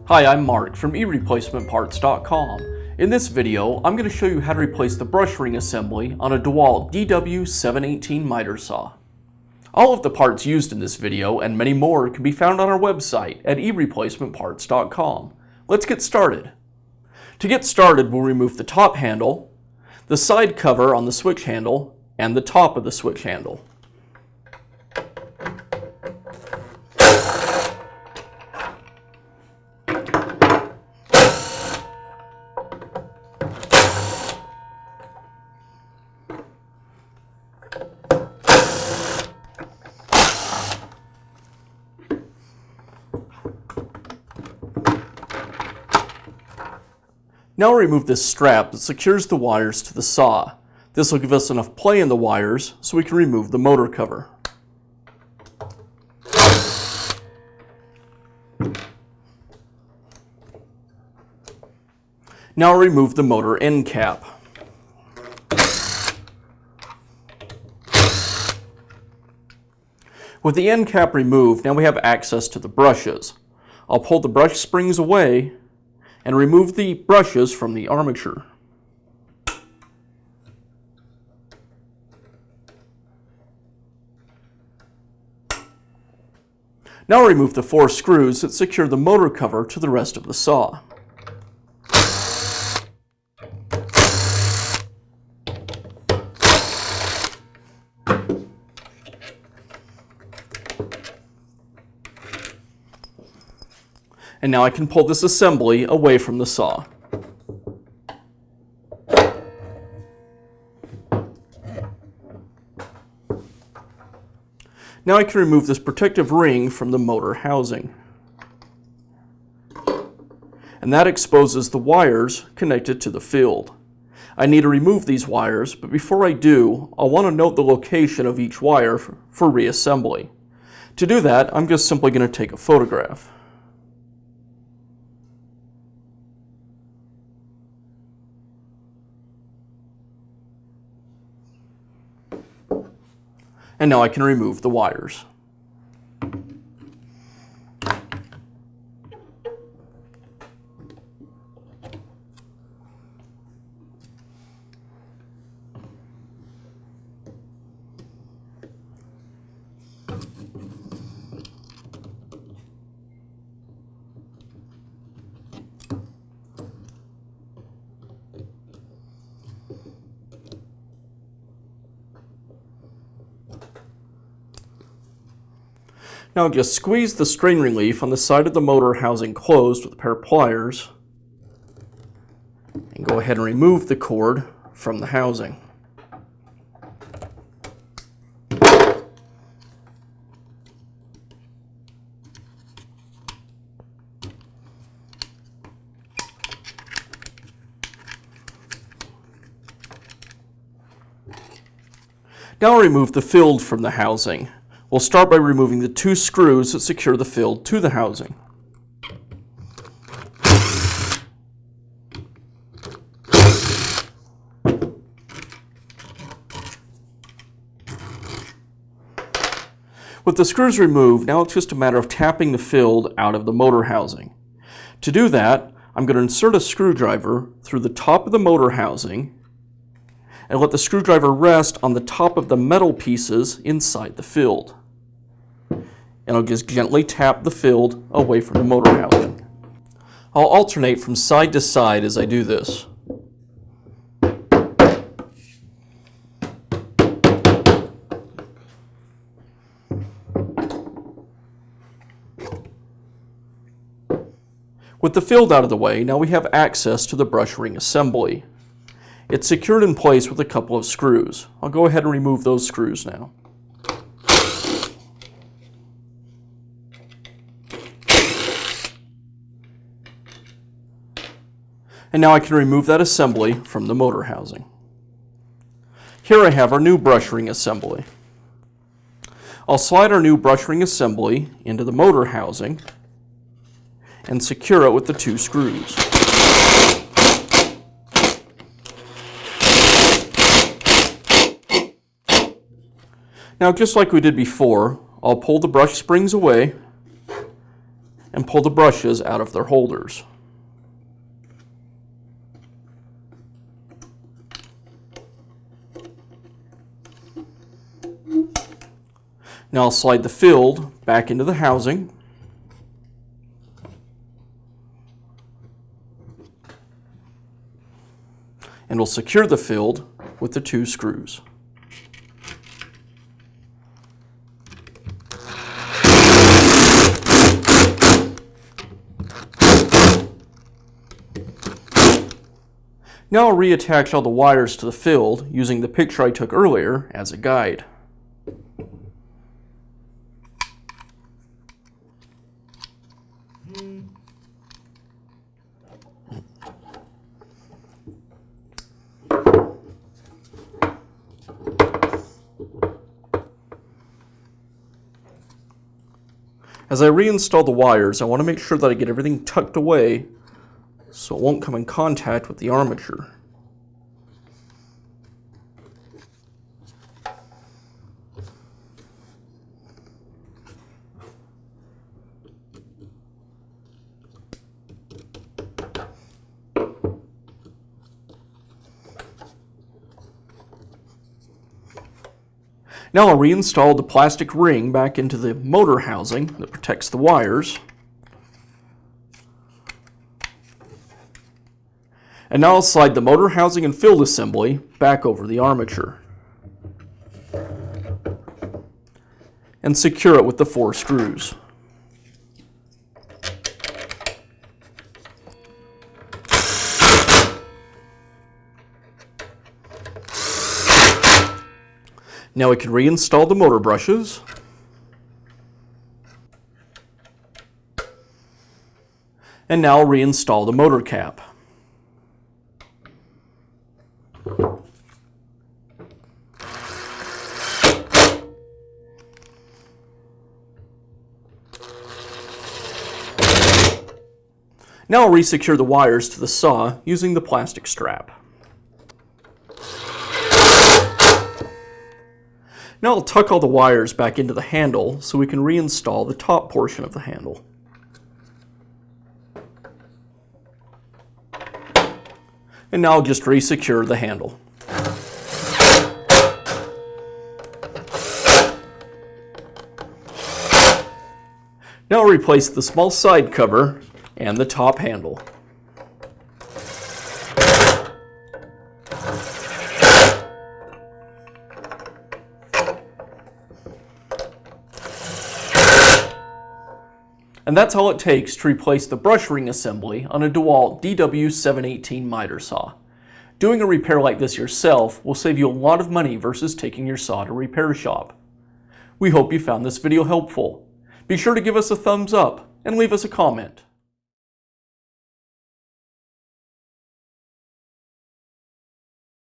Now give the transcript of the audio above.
Hi, I'm Mark from eReplacementParts.com. In this video, I'm going to show you how to replace the brush ring assembly on a DeWALT DW718 miter saw. All of the parts used in this video and many more can be found on our website at eReplacementParts.com. Let's get started. To get started, we'll remove the top handle, the side cover on the switch handle, and the top of the switch handle. Now remove this strap that secures the wires to the saw. This will give us enough play in the wires so we can remove the motor cover. Now remove the motor end cap. With the end cap removed, now we have access to the brushes. I'll pull the brush springs away and remove the brushes from the armature. Now remove the 4 screws that secure the motor cover to the rest of the saw. And now I can pull this assembly away from the saw. Now I can remove this protective ring from the motor housing. And that exposes the wires connected to the field. I need to remove these wires, but before I do, I'll want to note the location of each wire for reassembly. To do that, I'm just simply going to take a photograph. And now I can remove the wires. Now just squeeze the strain relief on the side of the motor housing closed with a pair of pliers and go ahead and remove the cord from the housing. Now remove the field from the housing. We'll start by removing the 2 screws that secure the field to the housing. With the screws removed, now it's just a matter of tapping the field out of the motor housing. To do that, I'm going to insert a screwdriver through the top of the motor housing and let the screwdriver rest on the top of the metal pieces inside the field. And I'll just gently tap the field away from the motor housing. I'll alternate from side to side as I do this. With the field out of the way, now we have access to the brush ring assembly. It's secured in place with a couple of screws. I'll go ahead and remove those screws now. And now I can remove that assembly from the motor housing. Here I have our new brush ring assembly. I'll slide our new brush ring assembly into the motor housing and secure it with the 2 screws. Now, just like we did before, I'll pull the brush springs away and and pull the brushes out of their holders. Now I'll slide the field back into the housing. And we'll secure the field with the 2 screws. Now I'll reattach all the wires to the field using the picture I took earlier as a guide. As I reinstall the wires, I want to make sure that I get everything tucked away so it won't come in contact with the armature. Now I'll reinstall the plastic ring back into the motor housing that protects the wires. And now I'll slide the motor housing and field assembly back over the armature. And secure it with the 4 screws. Now we can reinstall the motor brushes. And now I'll reinstall the motor cap. Now I'll resecure the wires to the saw using the plastic strap. Now I'll tuck all the wires back into the handle so we can reinstall the top portion of the handle. And now I'll just resecure the handle. Now I'll replace the small side cover and the top handle. And that's all it takes to replace the brush ring assembly on a DeWALT DW718 miter saw. Doing a repair like this yourself will save you a lot of money versus taking your saw to a repair shop. We hope you found this video helpful. Be sure to give us a thumbs up and leave us a comment.